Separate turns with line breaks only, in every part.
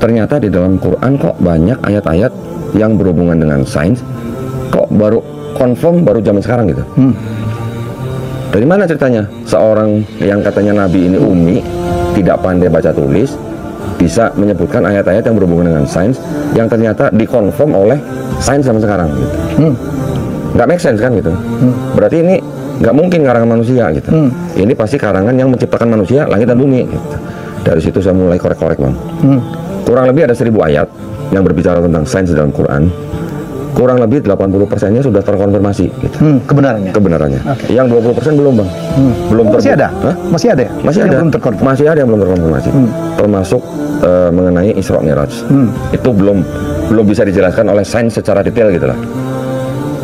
ternyata di dalam Quran kok banyak ayat-ayat yang berhubungan dengan sains, kok baru confirm baru zaman sekarang gitu. Dari mana ceritanya? Seorang yang katanya Nabi ini umi, tidak pandai baca tulis, bisa menyebutkan ayat-ayat yang berhubungan dengan sains yang ternyata dikonfirm oleh sains zaman sekarang gitu. Nggak make sense kan gitu. Berarti ini nggak mungkin karangan manusia gitu. Ini pasti karangan yang menciptakan manusia, langit dan bumi gitu. Dari situ saya mulai korek-korek, Bang. Kurang lebih ada 1000 ayat yang berbicara tentang sains dalam Quran. Kurang lebih 80%-nya sudah terkonfirmasi gitu. Kebenarannya. Okay. Yang 20% belum, Bang. Belum
masih ada? Hah? Masih ada?
Masih ada. Masih ada yang belum terkonfirmasi. Termasuk mengenai Isra Mi'raj. Itu belum bisa dijelaskan oleh sains secara detail gitu lah.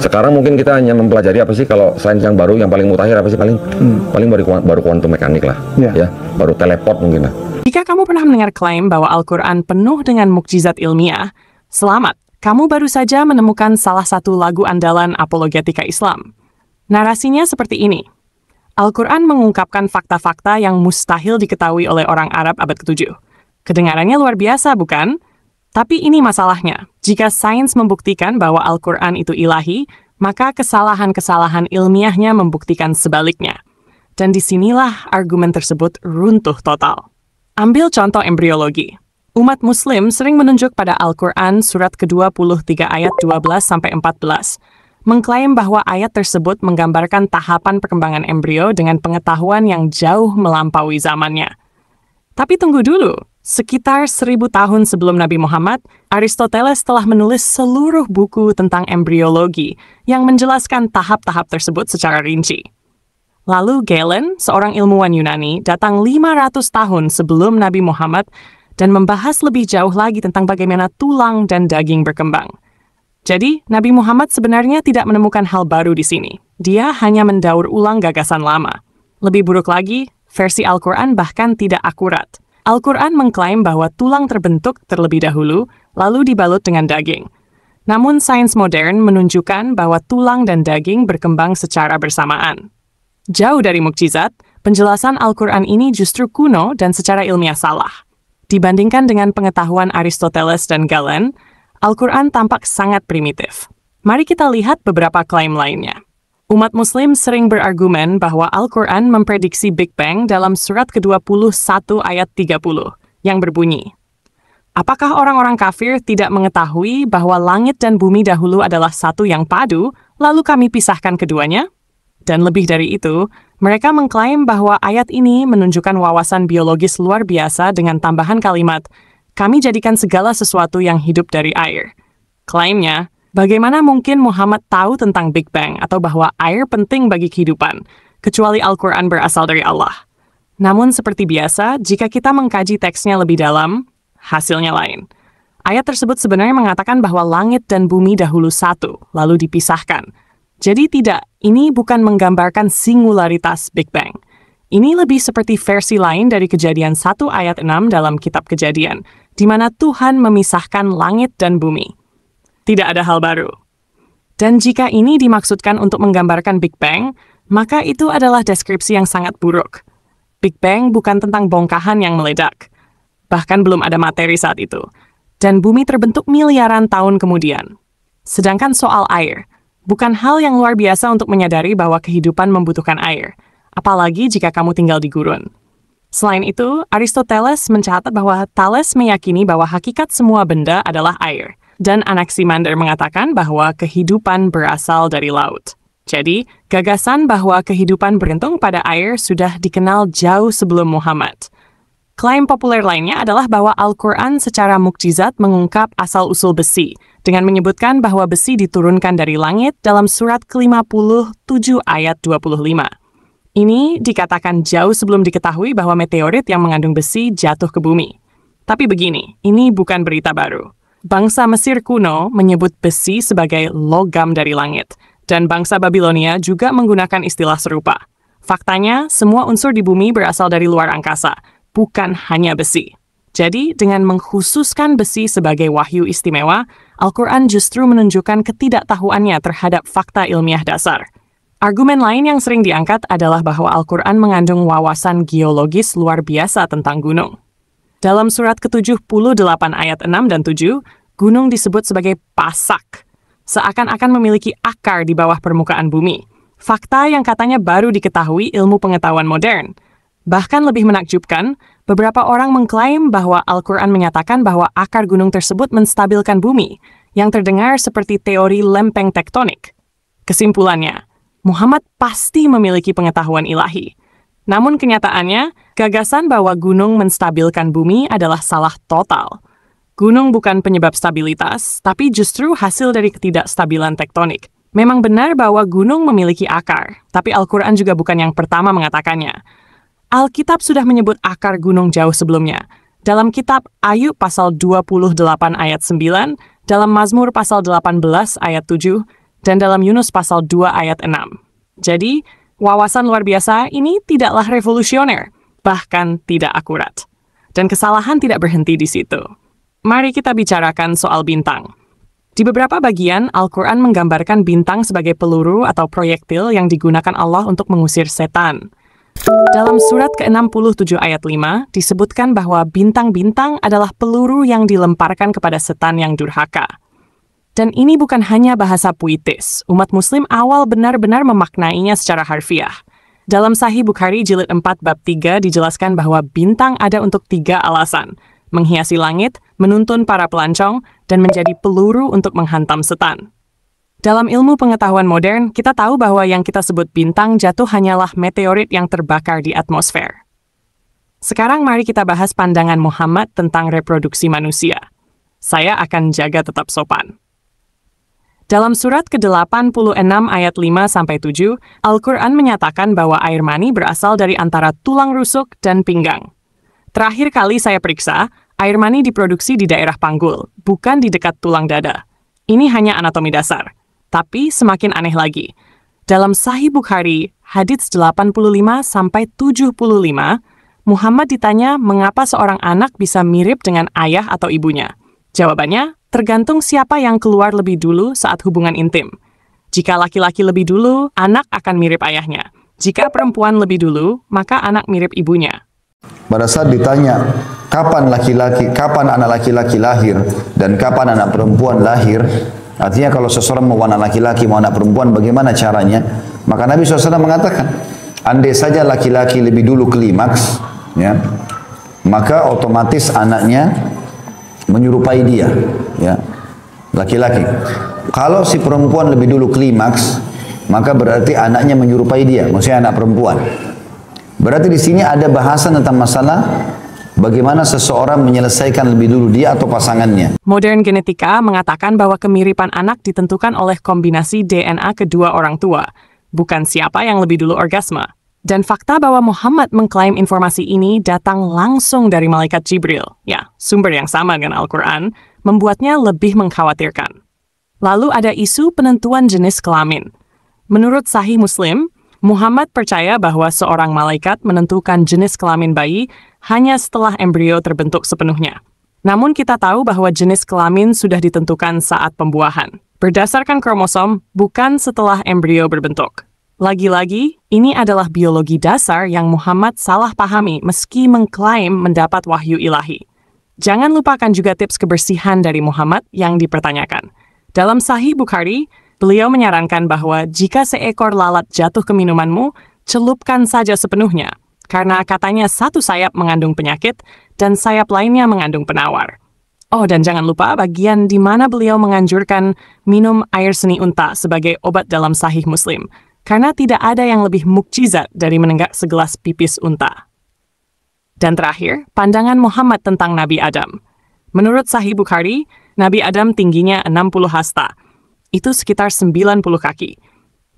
Sekarang mungkin kita hanya mempelajari apa sih kalau sains yang baru, yang paling mutakhir apa sih paling baru kuantum mekanik lah, ya, baru teleport mungkin lah.
Jika kamu pernah mendengar klaim bahwa Al-Quran penuh dengan mukjizat ilmiah, selamat, kamu baru saja menemukan salah satu lagu andalan apologetika Islam. Narasinya seperti ini. Al-Quran mengungkapkan fakta-fakta yang mustahil diketahui oleh orang Arab abad ke-7. Kedengarannya luar biasa, bukan? Tapi ini masalahnya. Jika sains membuktikan bahwa Al-Quran itu ilahi, maka kesalahan-kesalahan ilmiahnya membuktikan sebaliknya. Dan disinilah argumen tersebut runtuh total. Ambil contoh embriologi. Umat Muslim sering menunjuk pada Al-Quran surat ke-23 ayat 12-14, mengklaim bahwa ayat tersebut menggambarkan tahapan perkembangan embrio dengan pengetahuan yang jauh melampaui zamannya. Tapi tunggu dulu, sekitar 1000 tahun sebelum Nabi Muhammad, Aristoteles telah menulis seluruh buku tentang embriologi yang menjelaskan tahap-tahap tersebut secara rinci. Lalu Galen, seorang ilmuwan Yunani, datang 500 tahun sebelum Nabi Muhammad dan membahas lebih jauh lagi tentang bagaimana tulang dan daging berkembang. Jadi, Nabi Muhammad sebenarnya tidak menemukan hal baru di sini. Dia hanya mendaur ulang gagasan lama. Lebih buruk lagi, versi Al-Quran bahkan tidak akurat. Al-Quran mengklaim bahwa tulang terbentuk terlebih dahulu, lalu dibalut dengan daging. Namun sains modern menunjukkan bahwa tulang dan daging berkembang secara bersamaan. Jauh dari mukjizat, penjelasan Al-Quran ini justru kuno dan secara ilmiah salah. Dibandingkan dengan pengetahuan Aristoteles dan Galen, Al-Quran tampak sangat primitif. Mari kita lihat beberapa klaim lainnya. Umat Muslim sering berargumen bahwa Al-Quran memprediksi Big Bang dalam surat ke-21 ayat 30, yang berbunyi, apakah orang-orang kafir tidak mengetahui bahwa langit dan bumi dahulu adalah satu yang padu, lalu kami pisahkan keduanya? Dan lebih dari itu, mereka mengklaim bahwa ayat ini menunjukkan wawasan biologis luar biasa dengan tambahan kalimat, kami jadikan segala sesuatu yang hidup dari air. Klaimnya, bagaimana mungkin Muhammad tahu tentang Big Bang atau bahwa air penting bagi kehidupan, kecuali Al-Quran berasal dari Allah. Namun seperti biasa, jika kita mengkaji teksnya lebih dalam, hasilnya lain. Ayat tersebut sebenarnya mengatakan bahwa langit dan bumi dahulu satu, lalu dipisahkan. Jadi tidak, ini bukan menggambarkan singularitas Big Bang. Ini lebih seperti versi lain dari Kejadian 1 ayat 6 dalam kitab Kejadian, di mana Tuhan memisahkan langit dan bumi. Tidak ada hal baru. Dan jika ini dimaksudkan untuk menggambarkan Big Bang, maka itu adalah deskripsi yang sangat buruk. Big Bang bukan tentang bongkahan yang meledak. Bahkan belum ada materi saat itu. Dan bumi terbentuk miliaran tahun kemudian. Sedangkan soal air, bukan hal yang luar biasa untuk menyadari bahwa kehidupan membutuhkan air, apalagi jika kamu tinggal di gurun. Selain itu, Aristoteles mencatat bahwa Thales meyakini bahwa hakikat semua benda adalah air, dan Anaximander mengatakan bahwa kehidupan berasal dari laut. Jadi, gagasan bahwa kehidupan bergantung pada air sudah dikenal jauh sebelum Muhammad. Klaim populer lainnya adalah bahwa Al-Quran secara mukjizat mengungkap asal-usul besi, dengan menyebutkan bahwa besi diturunkan dari langit dalam surat ke-57 ayat 25. Ini dikatakan jauh sebelum diketahui bahwa meteorit yang mengandung besi jatuh ke bumi. Tapi begini, ini bukan berita baru. Bangsa Mesir kuno menyebut besi sebagai logam dari langit, dan bangsa Babilonia juga menggunakan istilah serupa. Faktanya, semua unsur di bumi berasal dari luar angkasa, bukan hanya besi. Jadi, dengan mengkhususkan besi sebagai wahyu istimewa, Al-Quran justru menunjukkan ketidaktahuannya terhadap fakta ilmiah dasar. Argumen lain yang sering diangkat adalah bahwa Al-Quran mengandung wawasan geologis luar biasa tentang gunung. Dalam surat ke-78 ayat 6 dan 7, gunung disebut sebagai pasak, seakan-akan memiliki akar di bawah permukaan bumi. Fakta yang katanya baru diketahui ilmu pengetahuan modern. Bahkan lebih menakjubkan, beberapa orang mengklaim bahwa Al-Quran menyatakan bahwa akar gunung tersebut menstabilkan bumi, yang terdengar seperti teori lempeng tektonik. Kesimpulannya, Muhammad pasti memiliki pengetahuan ilahi. Namun kenyataannya, gagasan bahwa gunung menstabilkan bumi adalah salah total. Gunung bukan penyebab stabilitas, tapi justru hasil dari ketidakstabilan tektonik. Memang benar bahwa gunung memiliki akar, tapi Al-Quran juga bukan yang pertama mengatakannya. Alkitab sudah menyebut akar gunung jauh sebelumnya. Dalam kitab Ayub pasal 28 ayat 9, dalam Mazmur pasal 18 ayat 7, dan dalam Yunus pasal 2 ayat 6. Jadi, wawasan luar biasa ini tidaklah revolusioner, bahkan tidak akurat. Dan kesalahan tidak berhenti di situ. Mari kita bicarakan soal bintang. Di beberapa bagian, Al-Quran menggambarkan bintang sebagai peluru atau proyektil yang digunakan Allah untuk mengusir setan. Dalam surat ke-67 ayat 5, disebutkan bahwa bintang-bintang adalah peluru yang dilemparkan kepada setan yang durhaka. Dan ini bukan hanya bahasa puitis, umat muslim awal benar-benar memaknainya secara harfiah. Dalam Sahih Bukhari jilid 4 bab 3 dijelaskan bahwa bintang ada untuk 3 alasan: menghiasi langit, menuntun para pelancong, dan menjadi peluru untuk menghantam setan. Dalam ilmu pengetahuan modern, kita tahu bahwa yang kita sebut bintang jatuh hanyalah meteorit yang terbakar di atmosfer. Sekarang mari kita bahas pandangan Muhammad tentang reproduksi manusia. Saya akan jaga tetap sopan. Dalam surat ke-86 ayat 5-7, Al-Quran menyatakan bahwa air mani berasal dari antara tulang rusuk dan pinggang. Terakhir kali saya periksa, air mani diproduksi di daerah panggul, bukan di dekat tulang dada. Ini hanya anatomi dasar. Tapi semakin aneh lagi. Dalam Sahih Bukhari, hadits 85-75, Muhammad ditanya mengapa seorang anak bisa mirip dengan ayah atau ibunya. Jawabannya, tergantung siapa yang keluar lebih dulu saat hubungan intim. Jika laki-laki lebih dulu, anak akan mirip ayahnya. Jika perempuan lebih dulu, maka anak mirip ibunya.
Pada saat ditanya, kapan anak laki-laki lahir dan kapan anak perempuan lahir, artinya kalau seseorang mau anak laki-laki, mau anak perempuan, bagaimana caranya? Maka Nabi SAW mengatakan, andai saja laki-laki lebih dulu klimaks, ya, maka otomatis anaknya menyerupai dia, ya, laki-laki. Kalau si perempuan lebih dulu klimaks, maka berarti anaknya menyerupai dia, maksudnya anak perempuan. Berarti di sini ada bahasan tentang masalah bagaimana seseorang menyelesaikan lebih dulu dia atau pasangannya.
Modern genetika mengatakan bahwa kemiripan anak ditentukan oleh kombinasi DNA kedua orang tua, bukan siapa yang lebih dulu orgasme. Dan fakta bahwa Muhammad mengklaim informasi ini datang langsung dari malaikat Jibril, ya, sumber yang sama dengan Al-Quran, membuatnya lebih mengkhawatirkan. Lalu ada isu penentuan jenis kelamin. Menurut Sahih Muslim, Muhammad percaya bahwa seorang malaikat menentukan jenis kelamin bayi hanya setelah embrio terbentuk sepenuhnya. Namun kita tahu bahwa jenis kelamin sudah ditentukan saat pembuahan, berdasarkan kromosom, bukan setelah embrio berbentuk. Lagi-lagi, ini adalah biologi dasar yang Muhammad salah pahami meski mengklaim mendapat wahyu ilahi. Jangan lupakan juga tips kebersihan dari Muhammad yang dipertanyakan. Dalam Sahih Bukhari, beliau menyarankan bahwa jika seekor lalat jatuh ke minumanmu, celupkan saja sepenuhnya, karena katanya satu sayap mengandung penyakit dan sayap lainnya mengandung penawar. Oh, dan jangan lupa bagian di mana beliau menganjurkan minum air seni unta sebagai obat dalam Sahih Muslim, karena tidak ada yang lebih mukjizat dari menenggak segelas pipis unta. Dan terakhir, pandangan Muhammad tentang Nabi Adam. Menurut Sahih Bukhari, Nabi Adam tingginya 60 hasta. Itu sekitar 90 kaki.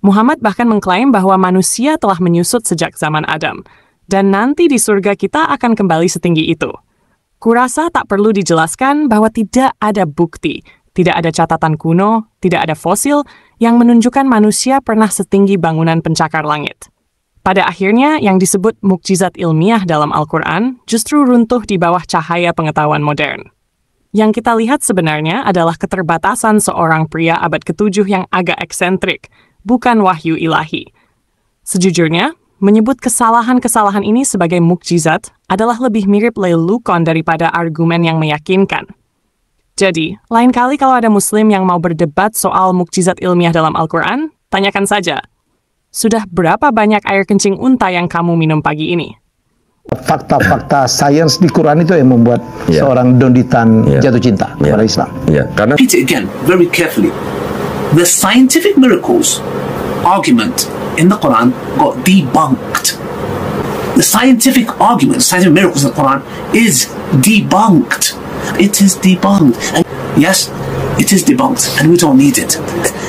Muhammad bahkan mengklaim bahwa manusia telah menyusut sejak zaman Adam, dan nanti di surga kita akan kembali setinggi itu. Kurasa tak perlu dijelaskan bahwa tidak ada bukti, tidak ada catatan kuno, tidak ada fosil yang menunjukkan manusia pernah setinggi bangunan pencakar langit. Pada akhirnya, yang disebut mukjizat ilmiah dalam Al-Quran justru runtuh di bawah cahaya pengetahuan modern. Yang kita lihat sebenarnya adalah keterbatasan seorang pria abad ke-7 yang agak eksentrik, bukan wahyu ilahi. Sejujurnya, menyebut kesalahan-kesalahan ini sebagai mukjizat adalah lebih mirip lelukon daripada argumen yang meyakinkan. Jadi, lain kali kalau ada muslim yang mau berdebat soal mukjizat ilmiah dalam Al-Quran, tanyakan saja, sudah berapa banyak air kencing unta yang kamu minum pagi ini?
Fakta-fakta sains di Quran itu yang membuat seorang Donditan jatuh cinta kepada Islam.
Karena
repeat it again very carefully. The scientific miracles argument in the Quran got debunked. The scientific argument, scientific miracles in the Quran is debunked. It is debunked. And yes, it is debunked, and we don't need it.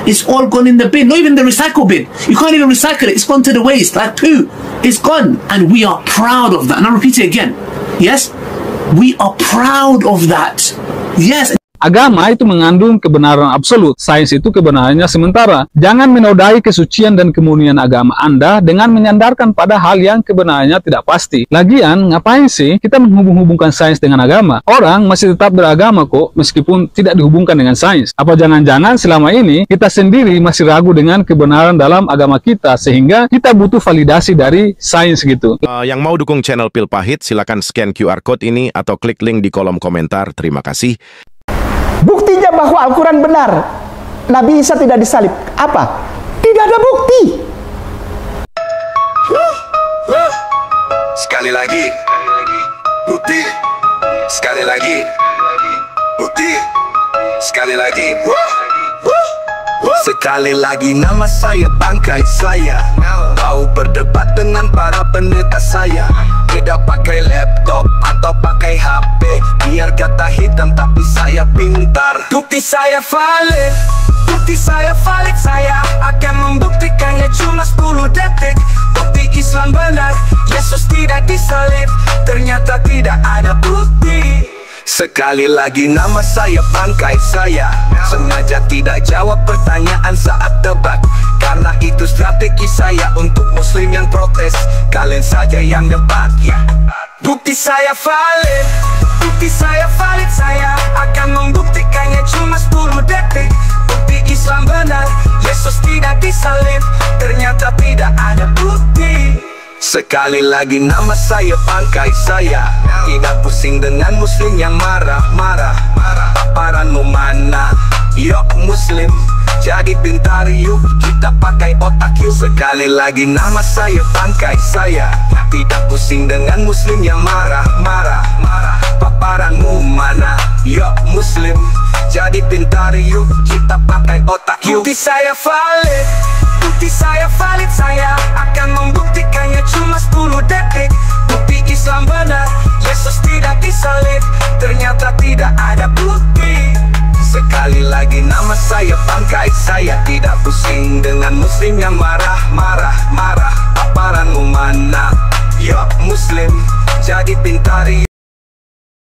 It's all gone in the bin, not even the recycle bin. You can't even recycle it. It's gone to the waste, like poo. It's gone, and we are proud of that. And I'll repeat it again. Yes, we are proud of that. Yes.
Agama itu mengandung kebenaran absolut, sains itu kebenarannya sementara. Jangan menodai kesucian dan kemurnian agama Anda dengan menyandarkan pada hal yang kebenarannya tidak pasti. Lagian, ngapain sih kita menghubung-hubungkan sains dengan agama? Orang masih tetap beragama kok, meskipun tidak dihubungkan dengan sains. Apa jangan-jangan selama ini kita sendiri masih ragu dengan kebenaran dalam agama kita, sehingga kita butuh validasi dari sains gitu.
Yang mau dukung channel Pil Pahit, silakan scan QR Code ini atau klik link di kolom komentar. Terima kasih.
Buktinya bahwa Al-Quran benar, Nabi Isa tidak disalib. Apa? Tidak ada bukti.
Sekali lagi, bukti. Sekali lagi, bukti. Sekali lagi, sekali lagi nama saya bangkai saya. Mau berdebat dengan para pendeta saya. Tidak pakai laptop atau pakai HP, biar kata hitam tapi saya pintar. Bukti saya valid, bukti saya valid. Saya akan membuktikannya cuma 10 detik. Bukti Islam benar, Yesus tidak disalib. Ternyata tidak ada bukti. Sekali lagi nama saya bangkai saya. Sengaja tidak jawab pertanyaan saat debat, karena itu strategi saya untuk muslim yang protes. Kalian saja yang debat. Bukti saya valid, bukti saya valid. Saya akan membuktikannya cuma 10 detik. Bukti Islam benar, Yesus tidak disalib. Ternyata tidak ada bukti. Sekali lagi nama saya bangkai saya. Tidak pusing dengan muslim yang marah-marah. Paparanmu mana? Yuk muslim, jadi pintar yuk, kita pakai otak yuk. Sekali lagi nama saya bangkai saya. Tidak pusing dengan muslim yang marah-marah. Paparanmu mana? Yuk muslim, jadi pintar yuk, kita pakai otak yuk. Bukti saya valid, bukti saya valid. Saya akan membuktikannya cuma 10 detik. Bukti Islam benar, Yesus tidak disalib. Ternyata tidak ada bukti. Sekali lagi nama saya bangkai saya. Tidak pusing dengan muslim yang marah-marah. Paparanmu mana? Yuk muslim, jadi pintar yuk.